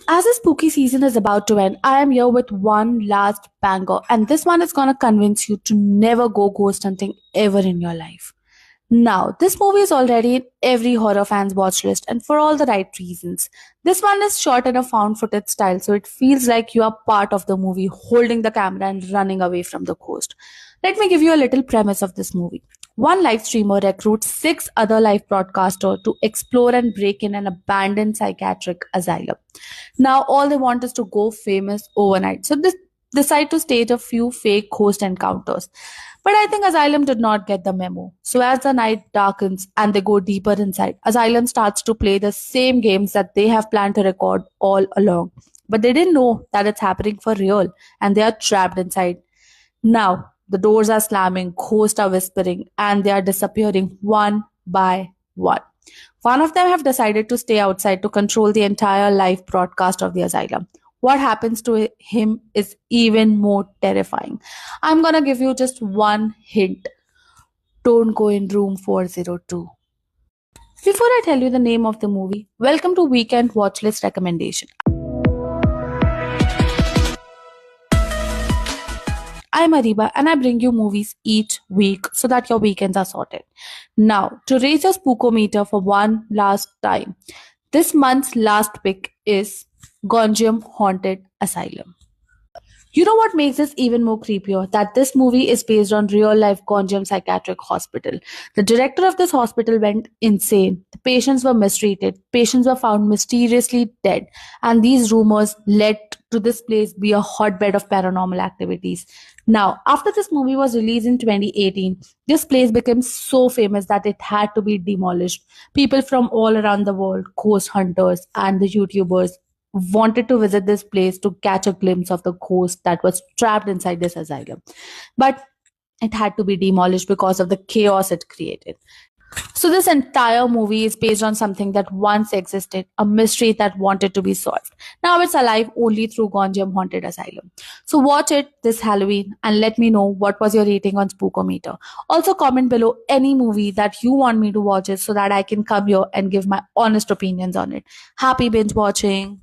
As the spooky season is about to end, I am here with one last banger, and this one is gonna convince you to never go ghost hunting ever in your life. Now, this movie is already in every horror fan's watch list, and for all the right reasons. This one is shot in a found footage style, so it feels like you are part of the movie, holding the camera and running away from the ghost. Let me give you a little premise of this movie. One live streamer recruits six other live broadcasters to explore and break in an abandoned psychiatric asylum. Now, all they want is to go famous overnight. So, they decide to stage a few fake ghost encounters. But I think Asylum did not get the memo. So as the night darkens and they go deeper inside, Asylum starts to play the same games that they have planned to record all along. But they didn't know that it's happening for real and they are trapped inside. Now, the doors are slamming, ghosts are whispering, and they are disappearing one by one. One of them have decided to stay outside to control the entire live broadcast of the asylum. What happens to him is even more terrifying. I'm gonna give you just one hint. Don't go in room 402. Before I tell you the name of the movie, welcome to Weekend Watchlist Recommendation. I'm Ariba and I bring you movies each week so that your weekends are sorted. Now, to raise your spookometer for one last time, this month's last pick is Gonjiam Haunted Asylum. You know what makes this even more creepier? That this movie is based on real life Gonjiam Psychiatric Hospital. The director of this hospital went insane. The patients were mistreated, patients were found mysteriously dead, and these rumors led to this place be a hotbed of paranormal activities. Now, after this movie was released in 2018, this place became so famous that it had to be demolished. People from all around the world, ghost hunters and the YouTubers, wanted to visit this place to catch a glimpse of the ghost that was trapped inside this asylum. But it had to be demolished because of the chaos it created. So, this entire movie is based on something that once existed, a mystery that wanted to be solved. Now it's alive only through Gonjiam Haunted Asylum. So, watch it this Halloween and let me know what was your rating on Spookometer. Also, comment below any movie that you want me to watch it so that I can come here and give my honest opinions on it. Happy binge watching.